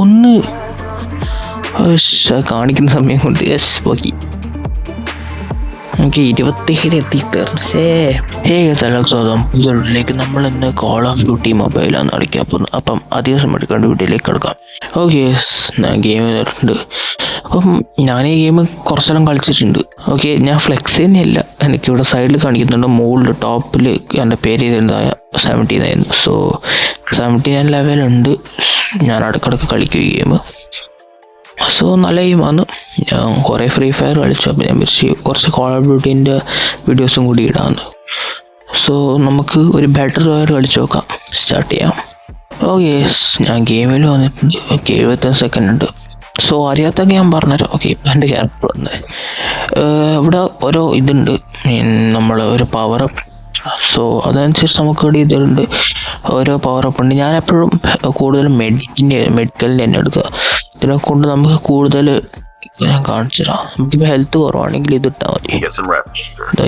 ഒന്ന് കാണിക്കുന്ന സമയം കൊണ്ട് യെസ് ബാക്കി നമുക്ക് 27 എത്തിയിട്ടായിരുന്നു. പുതിയതിലേക്ക് നമ്മൾ ഇന്ന് കോൾ ഓഫ് ഡ്യൂട്ടി മൊബൈലാണ് കളിക്കാൻ പോകുന്നത്. അപ്പം അധികം സമയം എടുക്കാണ്ട് വീട്ടിലേക്ക് കിടക്കാം. ഓക്കെ, ഞാൻ ഗെയിം ചെയ്തിട്ടുണ്ട്. അപ്പം ഞാൻ ഈ ഗെയിം കുറച്ചെല്ലാം കളിച്ചിട്ടുണ്ട്. ഓക്കെ, ഞാൻ ഫ്ലെക്സ് ചെയ്യുന്നില്ല, എനിക്കിവിടെ സൈഡിൽ കാണിക്കുന്നുണ്ട്. മുകളിൽ ടോപ്പിൽ എൻ്റെ പേര് ചെയ്തിട്ടുണ്ടായ 79. സോ 79 ലെവലുണ്ട്. ഞാൻ ഇടയ്ക്കിടയ്ക്ക് കളിക്കും ഈ ഗെയിം. സോ നല്ല ഗെയിമാണ്. ഞാൻ കുറേ ഫ്രീ ഫയർ കളിച്ചു. അപ്പം ഞാൻ വെച്ച് കുറച്ച് കോൾ ഓഫ് ഡ്യൂട്ടീൻ്റെ വീഡിയോസും കൂടി ഇടാമെന്ന്. സോ നമുക്ക് ഒരു ബെറ്റർ ഫയർ കളിച്ച് നോക്കാം. സ്റ്റാർട്ട് ചെയ്യാം. ഓക്കെ, ഞാൻ ഗെയിമിൽ വന്നിട്ടുണ്ട്. ഓക്കെ, 75 സെക്കൻഡ് ഉണ്ട്. സോ അറിയാത്തൊക്കെ ഞാൻ പറഞ്ഞുതരാം. ഓക്കെ, ഇപ്പം എൻ്റെ ക്യാരക്ടർ വന്നത് ഇവിടെ ഓരോ ഇതുണ്ട്, നമ്മൾ ഒരു പവറപ്പ്. സോ അതനുസരിച്ച് നമുക്ക് ഇവിടെ ഇതുണ്ട്, ഓരോ പവറപ്പ് ഉണ്ട്. ഞാൻ എപ്പോഴും കൂടുതലും മെഡിക്കലിൻ്റെ തന്നെ എടുക്കുക. ഇതിനെ കൊണ്ട് നമുക്ക് കൂടുതൽ ഞാൻ കാണിച്ചു തരാം. നമുക്കിപ്പോൾ ഹെൽത്ത് കുറവാണെങ്കിൽ ഇത് ഇട്ടാൽ മതി.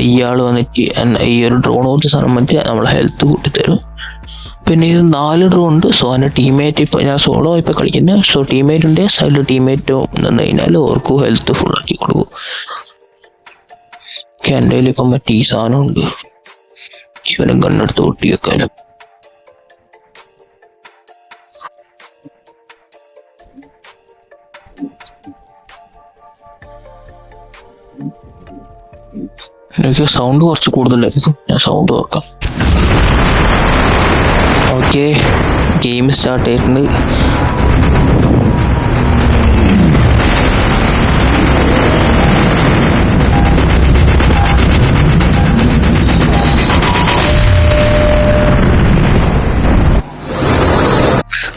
ഇയാൾ വന്നിട്ട് ഈ ഒരു ഡ്രോൺ കൊടുത്ത സാധനം വന്നിട്ട് നമ്മൾ ഹെൽത്ത് കൂട്ടിത്തരും. പിന്നെ ഇത് 4 ഡ്രോൺ ഉണ്ട്. സോ എൻ്റെ ടീംമേറ്റ് ഇപ്പോൾ ഞാൻ സോളോ ഇപ്പോൾ കളിക്കുന്നത്. സോ ടീംമേറ്റ് ഉണ്ട്, സൈഡിൽ ടീംമേറ്റ് നിന്ന് കഴിഞ്ഞാൽ ഓർക്കും ഹെൽത്ത് ഫുൾ ആക്കി കൊടുക്കും. എൻ്റെ കയ്യിൽ ഇപ്പം മറ്റേ ഈ സാധനം ഉണ്ട്, ഇവനെ കണ്ണെടുത്ത് ഒട്ടി വെക്കാനും. എനിക്ക് സൗണ്ട് കുറച്ച് കൂടുതലായിരിക്കും, ഞാൻ സൗണ്ട് നോക്കാം. ഓക്കെ, ഗെയിം സ്റ്റാർട്ട് ചെയ്തിട്ടുണ്ട്.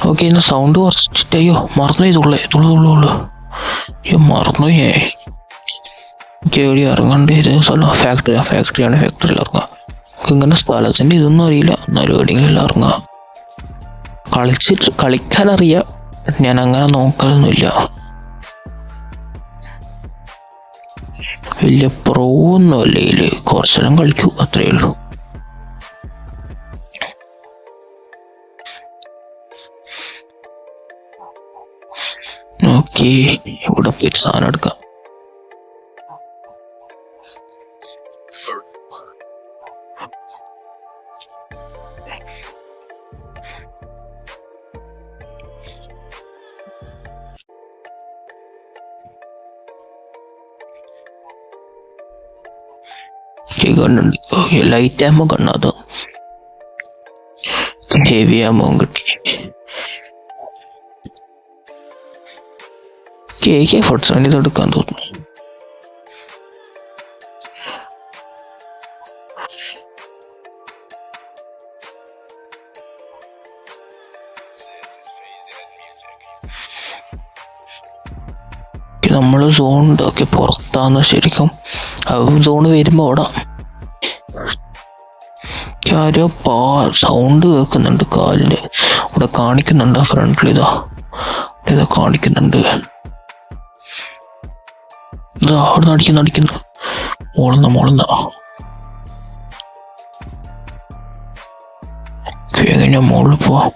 ഓക്കെ, ഇന്ന് സൗണ്ട് കുറച്ചിട്ട് അയ്യോ മറന്നുപോയി. തുള്ളു അയ്യോ മറന്നുപോയേ. എനിക്ക് എവിടെ ഇറങ്ങേണ്ടി ഇത് സ്ഥലം ഫാക്ടറിയാണ്. ഫാക്ടറിയിൽ ഇറങ്ങാം. ഇങ്ങനെ സ്ഥലത്തിൻ്റെ ഇതൊന്നും അറിയില്ല, എന്നാലും എവിടെയെങ്കിലും ഇറങ്ങാം. കളിക്കാനറിയാം, ഞാൻ അങ്ങനെ നോക്കാനൊന്നുമില്ല. വലിയ പ്രോ ഒന്നും അല്ല, ഇതിൽ കുറച്ചെല്ലാം കളിക്കൂ, അത്രയേ ഉള്ളൂ. ഓക്കെ, ഇവിടെ പോയിട്ട് സാധനം എടുക്കാം. ഗണ്ണുണ്ട്. ഓക്കെ, ലൈറ്റ് ആകുമ്പോ കണ്ണാത് ഹെവി ആകുമ്പോ കിട്ടി. AK-47 ഇത് എടുക്കാൻ തോന്നുന്നു. നമ്മൾ സോൺ ഉണ്ടാക്കി പുറത്താന്ന് ശരിക്കും. സോണ് വരുമ്പോ ഓടാം. ആരോ സൗണ്ട് കേൾക്കുന്നുണ്ട് കാലിൻ്റെ ഇവിടെ കാണിക്കുന്നുണ്ട്. ഫ്രണ്ടിൽ ഇതാ കാണിക്കുന്നുണ്ട്. അവിടെ അടിക്കുന്നു. മോളുന്ന എങ്ങനെയാ മോളിൽ പോവാം.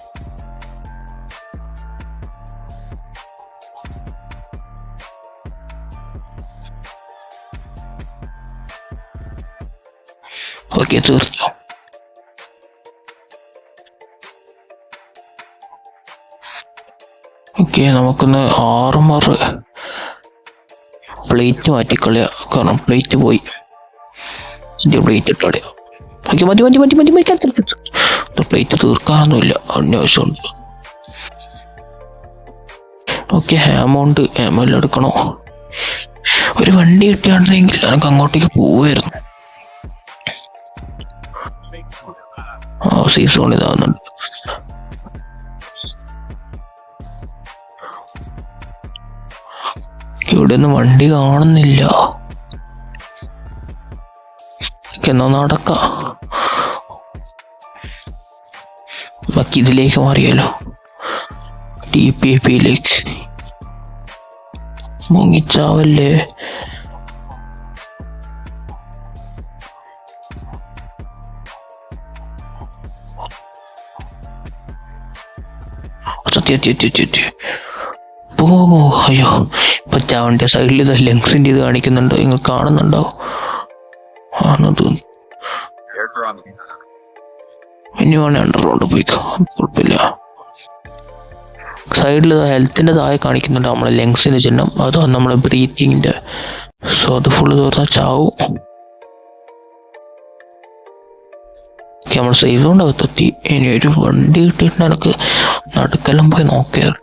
ഓക്കെ, തീർത്തു. ഓക്കെ, നമുക്കൊന്ന് ആർമർ പ്ലേറ്റ് മാറ്റിക്കളയാ, കാരണം പ്ലേറ്റ് പോയി. പ്ലേറ്റ് ഇട്ടളയാ. ഓക്കെ, മതി ക്യാൻസൽ. പ്ലേറ്റ് തീർക്കാനൊന്നുമില്ല, അന്വേഷമുണ്ട്. ഓക്കെ, ഹാമുണ്ട്. ഹാമെല്ലാം എടുക്കണോ? ഒരു വണ്ടി കിട്ടിയാണെങ്കിൽ എനിക്ക് അങ്ങോട്ടേക്ക് പോവായിരുന്നു. സീസോൺ ഇതാവുന്നുണ്ട്. ഇവിടെ ഒന്നും വണ്ടി കാണുന്നില്ല. എന്നാ നടക്കാം. ബാക്കി ഇതിലേക്ക് മാറിയാലോ, TPP-യിലേക്ക്. മുങ്ങിച്ചാവല്ലേ. എത്തി എത്തി എത്തി എത്തി എത്തി. അയ്യോ, ഇപ്പൊ ചവന്റെ സൈഡിൽ ഇത് ലെങ്സിന്റെ ഇത് കാണിക്കുന്നുണ്ടോ? നിങ്ങൾ കാണുന്നുണ്ടോ? ആണെന്ന് തോന്നുന്നു. ഇനി വേണേ അണ്ടർഗ്രൗണ്ട് പോയിക്കോ, കുഴപ്പമില്ല. സൈഡിൽ ഹെൽത്തിന്റെ താഴെ കാണിക്കുന്നുണ്ട് നമ്മളെ ലെങ്സിന്റെ ചിഹ്നം, അതാണ് നമ്മളെ ബ്രീത്തിങ്ങിന്റെ. സോ അത് ഫുള്ള് തീർന്നാൽ ചാവും. നമ്മൾ സേഫ് സോണിൻ്റെ അകത്തെത്തി. ഇനി ഒരു വണ്ടി കിട്ടിയിട്ട് എനിക്ക് നടുക്കെല്ലാം പോയി നോക്കിയാൽ.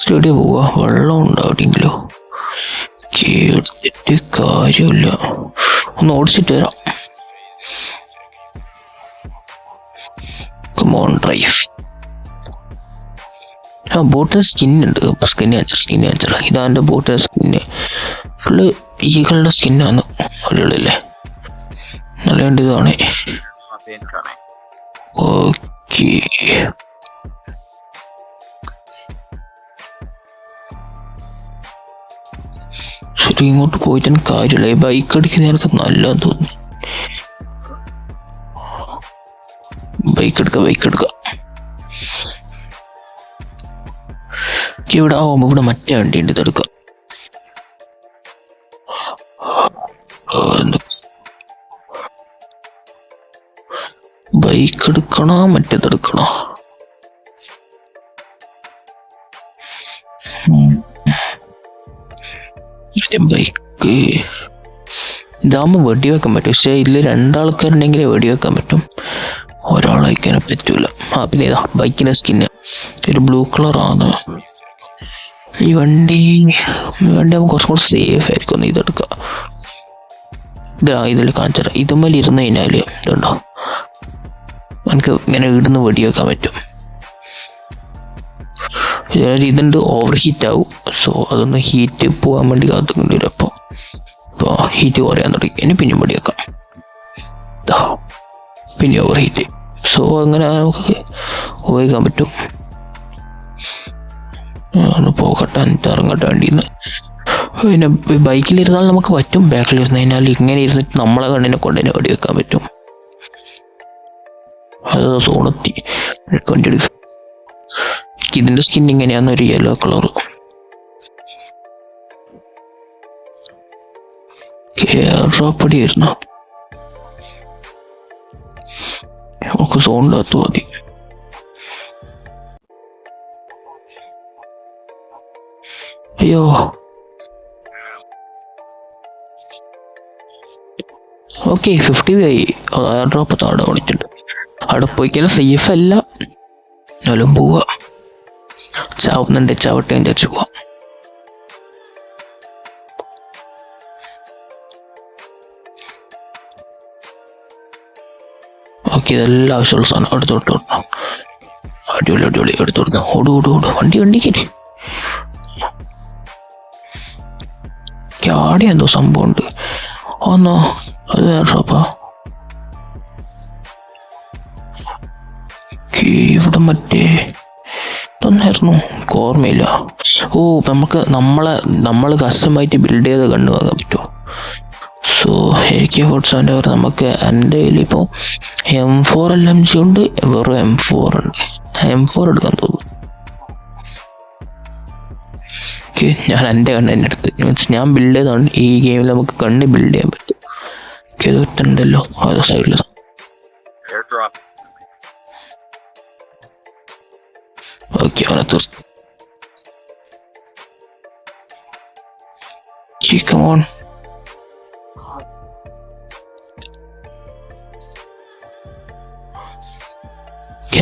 സ്റ്റേഡിയം പോവാ, വെള്ളം ഉണ്ടാവില്ലെങ്കിലോ? കേട്ടിട്ട് കാര്യമില്ല, ഒന്ന് ഓടിച്ചിട്ട് വരാം. Come on drive. ആ ബോട്ടിന് സ്കിന്നുണ്ട്. സ്കിന്ന് കാണിച്ചാൽ ഇതാ എൻ്റെ ബോട്ടിന് സ്കിന്ന്. ഫുള്ള് ഈകളുടെ സ്കിന്നാണ്. അടിപൊളിയല്ലേ? നല്ല വേണ്ട ഇതാണ്. ഓക്കെ, ശരി, ഇങ്ങോട്ട് പോയിട്ട് കാര്യമില്ല. ഈ ബൈക്ക് അടിക്കുന്ന എനിക്ക് നല്ലതെന്ന് തോന്നുന്നു. ബൈക്ക് എടുക്കാം. ഇവിടെ ആവുമ്പോ ഇവിടെ മറ്റേ വണ്ടി ഉണ്ട്, ഇതെടുക്കാം. ബൈക്ക് എടുക്കണോ മറ്റേതെടുക്കണോ? ബൈക്ക് ഇതാകുമ്പോ വെടിവെക്കാൻ പറ്റും. പക്ഷെ ഇതിൽ രണ്ടാൾക്കാരുണ്ടെങ്കിലേ വെടിവെക്കാൻ പറ്റും, ഒരാളെ വയ്ക്കാനെ പറ്റൂല. പിന്നെ ഇതാ ബൈക്കിന്റെ സ്കിന്ന് ഒരു ബ്ലൂ കളറാണ്. ഈ വണ്ടി നമുക്ക് കുറച്ചും കൂടെ സേഫ് ആയിരിക്കും. ഇതെടുക്കാം. ഇതിൽ കാണിച്ചാൽ ഇതുമേൽ ഇരുന്ന് കഴിഞ്ഞാൽ ഇതുണ്ടോ, എനിക്ക് ഇങ്ങനെ ഇടുന്ന് വെടിവെക്കാൻ പറ്റും. ഇതുണ്ട് ഓവർ ഹീറ്റ് ആവും. സോ അതൊന്ന് ഹീറ്റ് പോകാൻ വേണ്ടി കാത്തുകൊണ്ട് വരും. അപ്പോൾ ഹീറ്റ് കുറയാൻ തുടങ്ങി. ഇനി പിന്നെയും വെടിവെക്കാം. പിന്നെ ഓവർ ഹീറ്റ്. സോ അങ്ങനെ നമുക്ക് ഉപയോഗിക്കാൻ പറ്റും. ഒന്ന് പോകട്ടെ, ഇറങ്ങട്ടെ വണ്ടിയിൽ നിന്ന്. പിന്നെ ബൈക്കിലിരുന്നാൽ നമുക്ക് പറ്റും, ബാക്കിലിരുന്ന് കഴിഞ്ഞാൽ ഇങ്ങനെ ഇരുന്നിട്ട് നമ്മളെ കണ്ണിനെ കൊണ്ട് തന്നെ വെടിവെക്കാൻ പറ്റും. അത് സോണെത്തി വണ്ടി എടുക്കുക. ഇതിന്റെ സ്കിൻ ഇങ്ങനെയാന്ന്, ഒരു യെല്ലോ കളർ. കേറാപ്പടിയായിരുന്നു. നമുക്ക് സോണിനകത്ത് മതി. അയ്യോ, ഓക്കെ 50 ആയി. എയർ ഡ്രോപ്പ് താഴെ കാണിച്ചിട്ടുണ്ട്. അവിടെ പോയിക്കഴിഞ്ഞാൽ സേഫ് അല്ല, എന്നാലും പോവാ. ചാവുന്നുണ്ട്, ചാവട്ടെ വിചാരിച്ചു പോവാം. ഓക്കെ, ഇതെല്ലാം ആവശ്യമുള്ള സാധനം എടുത്തോട്ട് കൊടുക്കണം. അടിപൊളി എടുത്തു കൊടുക്കാം. ഓട് വണ്ടിക്ക് ആടെ എന്തോ സംഭവം ഉണ്ട്. ഒന്നോ അത് വേറെ ഷോപ്പാ. ഇവിടെ മറ്റേ തന്നായിരുന്നു, ഓർമ്മയില്ല. ഓ, നമുക്ക് നമ്മൾ കസ്റ്റമായിട്ട് ബിൽഡ് ചെയ്ത് കണ്ടു വാങ്ങാൻ പറ്റുമോ? സോ AK-47 വരെ നമുക്ക് എൻ്റെ കയ്യിലിപ്പോൾ M4 LMG ഉണ്ട്, വെറും M4 ഉണ്ട്. M4 എടുക്കാൻ തോന്നുന്നു. ഓക്കെ, ഞാൻ എൻ്റെ കണ്ണ് തന്നെ എടുത്ത്, മീൻസ് ഞാൻ ബിൽഡ് ചെയ്താണ്. ഈ ഗെയിമിൽ നമുക്ക് കണ്ണ് ബിൽഡ് ചെയ്യാൻ പറ്റും. ഓക്കെ, അത് ഒറ്റുണ്ടല്ലോ അത് സൈഡിൽ. ഓക്കെ, അവനെ തീർത്തു. Come on.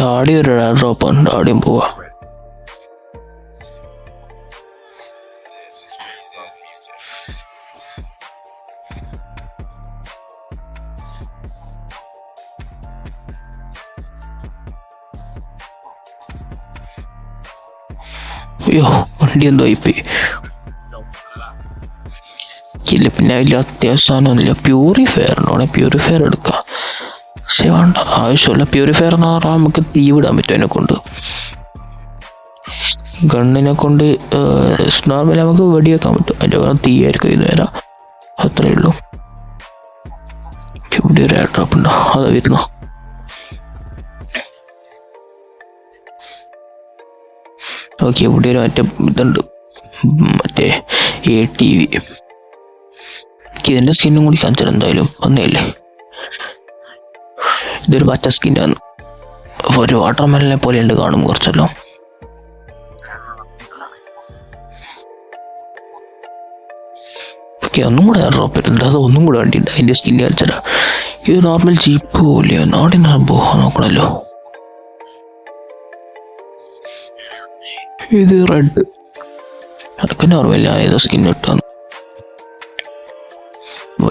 ആടെയും ഒരു ഡ്രോപ്പ് ഉണ്ട്, ആടെയും പോവാ. അയ്യോ, വണ്ടി എന്തോ ആയിപ്പോയി. ഇല്ല, പിന്നെ അതിൽ അത്യാവശ്യമൊന്നുമില്ല. പ്യൂരിഫയർ ഉണ്ടോ? പ്യൂരിഫയർ എടുക്കാം. പക്ഷെ വേണ്ട, ആവശ്യമില്ല. പ്യൂരിഫയർ എന്ന് പറഞ്ഞാൽ നമുക്ക് തീ വിടാൻ പറ്റും അതിനെ കൊണ്ട്. ഗണ്ണിനെ കൊണ്ട് നോർമലി നമുക്ക് വെടിവെക്കാൻ പറ്റും. അതിൻ്റെ തീയായിരിക്കും ഇത് വരാം. അത്രയേ ഉള്ളൂ. ഇവിടെ ഒരു എയർ ഡ്രോപ്പ് ഉണ്ടോ? അതാ വരുന്നു. ഓക്കെ, ഇവിടെ ഒരു മറ്റേ ഇതുണ്ട്, മറ്റേ ATV. എനിക്ക് ഇതിൻ്റെ സ്കിന്നും കൂടി കാണിച്ചാൽ എന്തായാലും വന്നേല്ലേ. ഇതൊരു പച്ച സ്കിന്നാണ്, ഒരു വാട്ടർമെലിനെ പോലെയുണ്ട് കാണും കുറച്ചല്ലോ. ഓക്കെ, ഒന്നും കൂടെ ഡ്രോപ്പ് ചെയ്തിട്ടുണ്ട്, അത് ഒന്നും കൂടെ വേണ്ടിയിട്ട് അതിൻ്റെ സ്കില്ല് കളിച്ചാൽ. ഇത് നോർമൽ ജീപ്പ് പോലെയോ നാടിന് സംഭവം നോക്കണല്ലോ. ഇത് റെഡ്, അതൊക്കെ നോർമൽ. ഞാൻ ഏതോ സ്കിൻ ഇട്ടാണ്.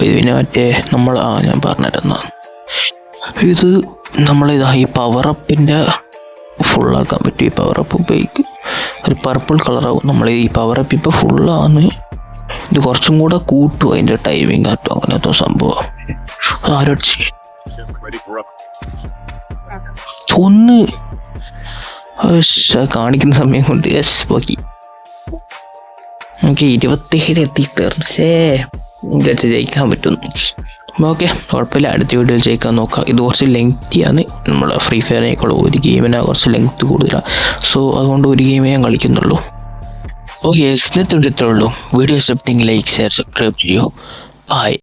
ഇത് പിന്നെ മറ്റേ നമ്മൾ ഞാൻ പറഞ്ഞിരുന്നതാണ്. ഇത് നമ്മളിതാ ഈ പവറപ്പിൻ്റെ ഫുള്ളാക്കാൻ പറ്റും. ഈ പവറപ്പ് ഉപയോഗിക്കും, ഒരു പർപ്പിൾ കളറാവും. നമ്മൾ ഈ പവറപ്പ് ഇപ്പോൾ ഫുള്ളാണ്. ഇത് കുറച്ചും കൂടെ കൂട്ടും അതിൻ്റെ ടൈമിങ് ആട്ടോ, അങ്ങനത്തെ സംഭവം. ആരടിച്ച് ഒന്ന് കാണിക്കുന്ന സമയം കൊണ്ട് യെസ് ബാക്കി നമുക്ക് 27 എത്തിത്തീർന്നു. ജയിക്കാൻ പറ്റുന്നു. ഓക്കെ, കുഴപ്പമില്ല. അടുത്ത വീഡിയോയിൽ ജയിക്കാൻ നോക്കാം. ഇത് കുറച്ച് ലെങ്തിയാണ്. നമ്മൾ ഫ്രീ ഫയറിനേക്കാൾ ഒരു ഗെയിമിനാണ് കുറച്ച് ലെങ്ത് കൂടുതലാണ്. സോ അതുകൊണ്ട് ഒരു ഗെയിമേ ഞാൻ കളിക്കുന്നുള്ളൂ. ഓക്കെ, ഇന്നത്തെ ഇത്രേ ഉള്ളൂ. വീഡിയോ ഇഷ്ടപ്പെട്ടെങ്കിൽ ലൈക്ക്, ഷെയർ, സബ്സ്ക്രൈബ് ചെയ്യൂ. ബൈ.